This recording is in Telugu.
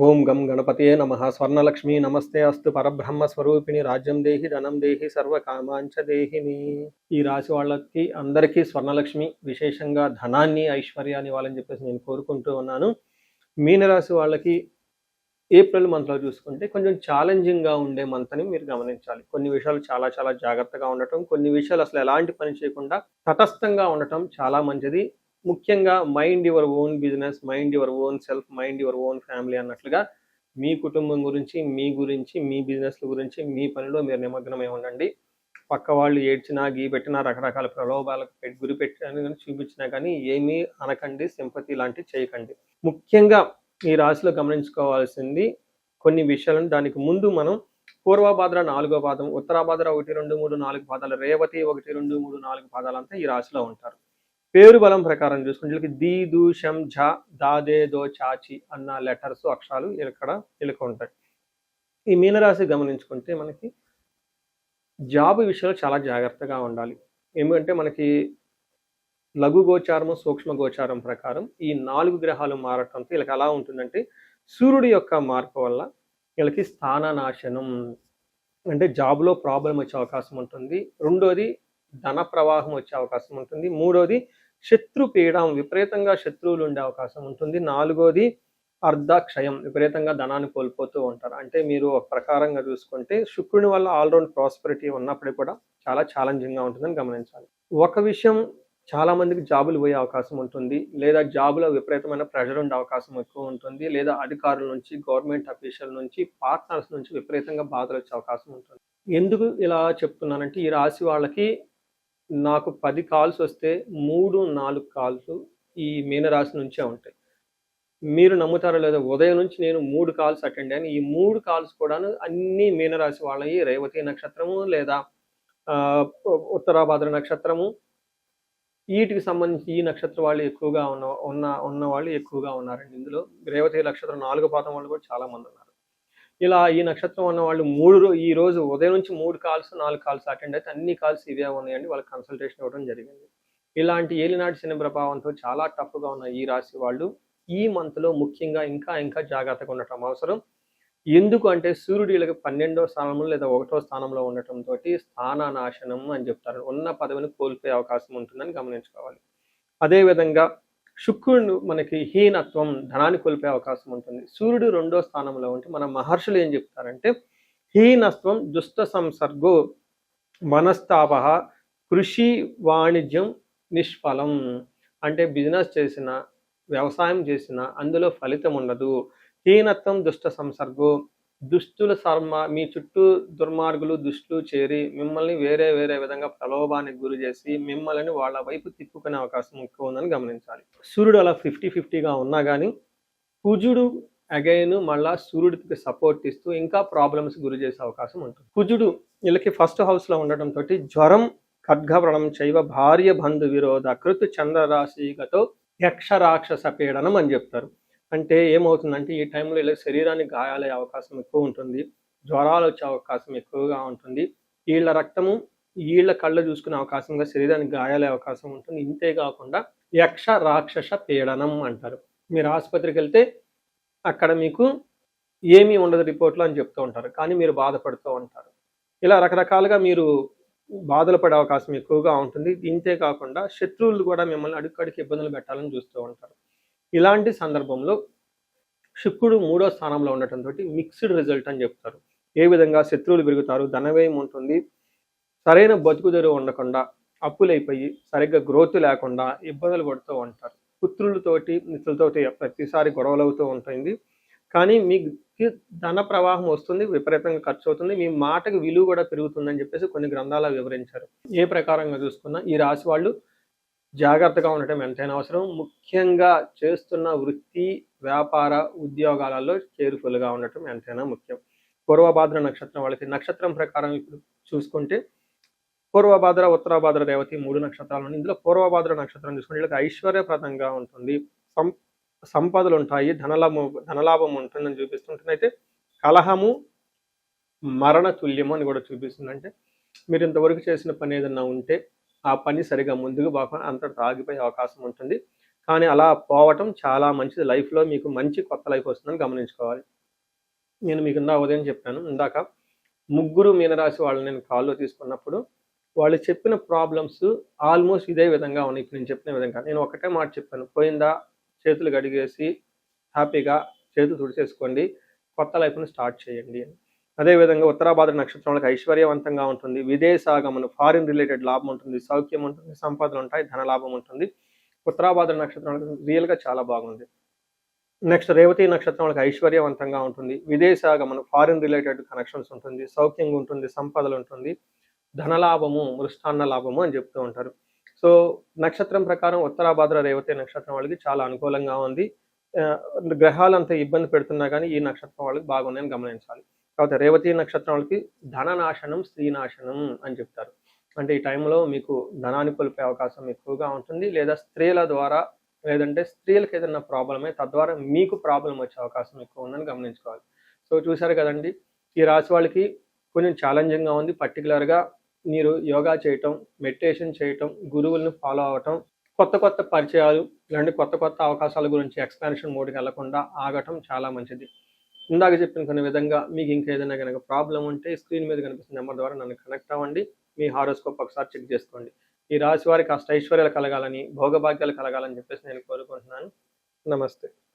ఓం గం గణపతయే నమః. స్వర్ణలక్ష్మి నమస్తే అస్తు. పరబ్రహ్మ స్వరూపిణి రాజ్యం దేహి ధనం దేహి సర్వకామాంచ దేహిని. ఈ రాశి వాళ్ళకి అందరికీ స్వర్ణలక్ష్మి, విశేషంగా ధనాన్ని ఐశ్వర్యాన్ని ఇవ్వాలని చెప్పేసి నేను కోరుకుంటూ ఉన్నాను. మీనరాశి వాళ్ళకి ఏప్రిల్ మంత్లో చూసుకుంటే కొంచెం ఛాలెంజింగ్గా ఉండే మంత్ అని మీరు గమనించాలి. కొన్ని విషయాలు చాలా చాలా జాగ్రత్తగా ఉండటం, కొన్ని విషయాలు అసలు ఎలాంటి పని చేయకుండా తటస్థంగా ఉండటం చాలా మంచిది. ముఖ్యంగా mind your own business, mind your own self, mind your own family అన్నట్లుగా మీ కుటుంబం గురించి, మీ బిజినెస్ల గురించి, మీ పనిలో మీరు నిమగ్నమై ఉండండి. పక్క వాళ్ళు ఏడ్చినా, గీపెట్టినా, రకరకాల ప్రలోభాలకు గురి పెట్టినా కానీ చూపించినా కానీ ఏమీ అనకండి, సింపతి లాంటివి చేయకండి. ముఖ్యంగా ఈ రాశిలో గమనించుకోవాల్సింది కొన్ని విషయాలను. దానికి ముందు మనం పూర్వభాద్ర 4వ పాదం, ఉత్తరాభాద్ర 1, 2, 3, 4 పాదాలు, రేవతి 1, 2, 3, 4 పాదాలంతా ఈ రాశిలో ఉంటారు. పేరు బలం ప్రకారం చూసుకుంటే వీళ్ళకి దీ, దు, షం, ఝ, దా, దే, దో, చాచి అన్న లెటర్స్, అక్షరాలు వీళ్ళకి ఉంటాయి. ఈ మీనరాశి గమనించుకుంటే మనకి జాబ్ విషయాలు చాలా జాగ్రత్తగా ఉండాలి. ఏమంటే మనకి లఘు గోచారము, సూక్ష్మ గోచారం ప్రకారం ఈ 4 గ్రహాలు మారటంతో వీళ్ళకి ఎలా ఉంటుందంటే సూర్యుడి యొక్క మార్పు వల్ల వీళ్ళకి స్థాననాశనం, అంటే జాబ్లో ప్రాబ్లం వచ్చే అవకాశం ఉంటుంది. రెండోది ధన ప్రవాహం వచ్చే అవకాశం ఉంటుంది. మూడోది శత్రుపీడం, విపరీతంగా శత్రువులు ఉండే అవకాశం ఉంటుంది. నాలుగోది అర్ధక్షయం, విపరీతంగా ధనాన్ని కోల్పోతూ ఉంటారు. అంటే మీరు ఒక ప్రకారంగా చూసుకుంటే శుక్రుని వల్ల ఆల్రౌండ్ ప్రాస్పరిటీ ఉన్నప్పటికీ కూడా చాలా ఛాలెంజింగ్గా ఉంటుందని గమనించాలి. ఒక విషయం, చాలా మందికి జాబులు పోయే అవకాశం ఉంటుంది, లేదా జాబులో విపరీతమైన ప్రెషర్ ఉండే అవకాశం ఎక్కువ ఉంటుంది, లేదా అధికారుల నుంచి, గవర్నమెంట్ అఫీషియల్ నుంచి, పార్ట్నర్స్ నుంచి విపరీతంగా బాధలు వచ్చే అవకాశం ఉంటుంది. ఎందుకు ఇలా చెప్తున్నానంటే ఈ రాశి వాళ్ళకి నాకు 10 కాల్స్ వస్తే 3-4 కాల్స్ ఈ మీనరాశి నుంచే ఉంటాయి. మీరు నమ్ముతారో లేదో, ఉదయం నుంచి నేను 3 కాల్స్ అటెండ్ అయ్యాను. ఈ 3 కాల్స్ కూడాను అన్ని మీనరాశి వాళ్ళవి. రేవతి నక్షత్రము లేదా ఉత్తరాభాద్ర నక్షత్రము, వీటికి సంబంధించి ఈ నక్షత్ర వాళ్ళు ఎక్కువగా ఉన్న వాళ్ళు ఎక్కువగా ఉన్నారండి. ఇందులో రేవతి నక్షత్రం 4వ పాదం వాళ్ళు కూడా చాలా మంది ఉన్నారు. ఇలా ఈ నక్షత్రం ఉన్న వాళ్ళు ఈ రోజు ఉదయం నుంచి 3 కాల్స్ 4 కాల్స్ అటెండ్ అయితే అన్ని కాల్స్ ఇవే ఉన్నాయండి. వాళ్ళకి కన్సల్టేషన్ ఇవ్వడం జరిగింది. ఇలాంటి ఏలినాటి శని ప్రభావంతో చాలా టఫ్గా ఉన్న ఈ రాశి వాళ్ళు ఈ మంత్లో ముఖ్యంగా ఇంకా జాగ్రత్తగా ఉండటం అవసరం. ఎందుకు అంటే సూర్యుడు వీళ్ళకి 12వ స్థానంలో లేదా 1వ స్థానంలో ఉండటంతో స్థాననాశనం అని చెప్తారు. ఉన్న పదవిని కోల్పోయే అవకాశం ఉంటుందని గమనించుకోవాలి. అదేవిధంగా శుక్రుడు మనకి హీనత్వం, ధనాన్ని కోల్పోయే అవకాశం ఉంటుంది. సూర్యుడు 2వ స్థానంలో ఉంటే మన మహర్షులు ఏం చెప్తారంటే హీనత్వం దుష్ట సంసర్గో మనస్తాప కృషి వాణిజ్యం నిష్ఫలం. అంటే బిజినెస్ చేసిన, వ్యవసాయం చేసిన అందులో ఫలితం ఉండదు. హీనత్వం దుష్ట సంసర్గో, దుష్టుల మీ చుట్టూ దుర్మార్గులు, దుష్టులు చేరి మిమ్మల్ని వేరే విధంగా ప్రలోభానికి గురి చేసి మిమ్మల్ని వాళ్ళ వైపు తిప్పుకునే అవకాశం ఎక్కువ ఉందని గమనించాలి. సూర్యుడు అలా 50-50గా ఉన్నా కానీ కుజుడు అగైన్ మళ్ళా సూర్యుడికి సపోర్ట్ ఇస్తూ ఇంకా ప్రాబ్లమ్స్ గురి చేసే అవకాశం ఉంటుంది. కుజుడు వీళ్ళకి ఫస్ట్ హౌస్లో ఉండటంతో జ్వరం, ఖడ్గవ్రణం చైవ భార్య బంధు విరోధ కృతు చంద్రరాశిగతో యక్ష రాక్షస పీడనం అని చెప్తారు. అంటే ఏమవుతుందంటే ఈ టైంలో ఇలా శరీరానికి గాయాలయ్యే అవకాశం ఎక్కువ ఉంటుంది, జ్వరాలు వచ్చే అవకాశం ఎక్కువగా ఉంటుంది, వీళ్ళ రక్తము వీళ్ళ కళ్ళు చూసుకునే అవకాశంగా శరీరానికి గాయాలయ్యే అవకాశం ఉంటుంది. ఇంతేకాకుండా యక్ష రాక్షస పీడనం అంటారు. మీరు ఆసుపత్రికి వెళ్తే అక్కడ మీకు ఏమీ ఉండదు రిపోర్ట్లో అని చెప్తూ ఉంటారు, కానీ మీరు బాధపడుతూ ఉంటారు. ఇలా రకరకాలుగా మీరు బాధలు పడే అవకాశం ఎక్కువగా ఉంటుంది. ఇంతేకాకుండా శత్రువులు కూడా మిమ్మల్ని అడుక్కడికి ఇబ్బందులు పెట్టాలని చూస్తూ ఉంటారు. ఇలాంటి సందర్భంలో శుక్రుడు 3వ స్థానంలో ఉండటంతో మిక్స్డ్ రిజల్ట్ అని చెప్తారు. ఏ విధంగా శత్రువులు పెరుగుతారు, ధనవ్యయం ఉంటుంది, సరైన బతుకుదెరువు ఉండకుండా అప్పులైపోయి సరిగ్గా గ్రోత్ లేకుండా ఇబ్బందులు పడుతూ ఉంటారు. పుత్రులతోటి, మిత్రులతోటి ప్రతిసారి గొడవలు అవుతూ ఉంటుంది. కానీ మీకు ధన ప్రవాహం వస్తుంది, విపరీతంగా ఖర్చు అవుతుంది, మీ మాటకు విలువ కూడా పెరుగుతుందని చెప్పేసి కొన్ని గ్రంథాలు వివరించారు. ఏ ప్రకారంగా చూసుకున్నా ఈ రాశి వాళ్ళు జాగ్రత్తగా ఉండటం ఎంతైనా అవసరం. ముఖ్యంగా చేస్తున్న వృత్తి, వ్యాపార, ఉద్యోగాలలో కేర్ఫుల్గా ఉండటం ఎంతైనా ముఖ్యం. పూర్వభాద్ర నక్షత్రం వాళ్ళకి నక్షత్రం ప్రకారం ఇప్పుడు చూసుకుంటే పూర్వభాద్ర, ఉత్తరాభాద్ర, రేవతి 3 నక్షత్రాలు. ఇందులో పూర్వభాద్ర నక్షత్రం చూసుకుంటే వీళ్ళకి ఐశ్వర్యప్రదంగా ఉంటుంది, సంపదలు ఉంటాయి, ధనలాభం ఉంటుందని చూపిస్తుంటుంది. అయితే కలహము మరణ తుల్యము అని కూడా చూపిస్తుంది. అంటే మీరు ఇంతవరకు చేసిన పని ఏదన్నా ఉంటే ఆ పని సరిగా ముందుకు బాగా అంతటితో ఆగిపోయే అవకాశం ఉంటుంది. కానీ అలా పోవటం చాలా మంచిది. లైఫ్‌లో మీకు మంచి కొత్త లైఫ్ వస్తుందని గమనించుకోవాలి. నేను మీకు ఉదయం చెప్పాను. ఇందాక ముగ్గురు మీనరాశి వాళ్ళని నేను కాల్‌లో తీసుకున్నప్పుడు, వాళ్ళు చెప్పిన ప్రాబ్లమ్స్ ఆల్‌మోస్ట్ ఇదే విధంగా ఉన్నాయి. ఇప్పుడు నేను చెప్పిన విధంగా. నేను ఒకటే మాట చెప్పాను. పోయిందా చేతులు కడిగేసి హ్యాపీగా చేతులు తుడిచేసుకోండి. కొత్త లైఫ్‌ని స్టార్ట్ చేయండి అని. అదేవిధంగా ఉత్తరాభాద్ర నక్షత్రం వాళ్ళకి ఐశ్వర్యవంతంగా ఉంటుంది. విదేశాగమనం, ఫారిన్ రిలేటెడ్ లాభం ఉంటుంది. సౌఖ్యం ఉంటుంది. సంపదలుంటాయి. ధనలాభం ఉంటుంది. ఉత్తరాభాద్ర నక్షత్రం వాళ్ళకి రియల్‌గా చాలా బాగుంది. నెక్స్ట్ రేవతి నక్షత్రం వాళ్ళకి ఐశ్వర్యవంతంగా ఉంటుంది. విదేశాగమనం, ఫారిన్ రిలేటెడ్ కనెక్షన్స్ ఉంటుంది. సౌఖ్యంగా ఉంటుంది. సంపదలుంటుంది. ధనలాభము, మృష్టాన్న లాభము అని చెప్తూ ఉంటారు. సో, నక్షత్రం ప్రకారం ఉత్తరాభాద్ర, రేవతి నక్షత్రం వాళ్ళకి చాలా అనుకూలంగా ఉంది. ఆహ్, గ్రహాలంత ఇబ్బంది పెడుతున్నా గానీ, ఈ నక్షత్రం వాళ్ళకి బాగున్నాయని గమనించాలి. కాపోతే రేవతి నక్షత్రం వాళ్ళకి ధననాశనం, స్త్రీనాశనం అని చెప్తారు. అంటే ఈ టైంలో మీకు ధనాన్ని కోల్పోయే అవకాశం ఎక్కువగా ఉంటుంది. లేదా స్త్రీల ద్వారా లేదంటే స్త్రీలకు ఏదైనా ప్రాబ్లమే తద్వారా మీకు ప్రాబ్లమ్ వచ్చే అవకాశం ఎక్కువ ఉందని గమనించుకోవాలి. సో, చూసారు కదండీ! ఈ రాశి వాళ్ళకి కొంచెం ఛాలెంజింగ్‌గా ఉంది. పర్టిక్యులర్‌గా మీరు యోగా చేయటం, మెడిటేషన్ చేయటం, గురువులను ఫాలో అవ్వటం, కొత్త కొత్త పరిచయాలు, ఇలాంటి కొత్త కొత్త అవకాశాల గురించి ఎక్స్‌పాన్షన్ మోడ్‌కెళ్ళకుండా ఆగటం చాలా మంచిది. ఇందాక చెప్పిన కొన్ని విధంగా మీకు ఇంకేదైనా గనక ప్రాబ్లమ్ ఉంటే స్క్రీన్ మీద కనిపిస్తున్న నంబర్ ద్వారా నన్ను కనెక్ట్ అవ్వండి. మీ హారోస్కోప్ ఒకసారి చెక్ చేసుకోండి. ఈ రాశి వారికి అష్టైశ్వర్యాలు కలగాలని, భోగభాగ్యాలు కలగాలని చెప్పేసి నేను కోరుకుంటున్నాను. నమస్తే.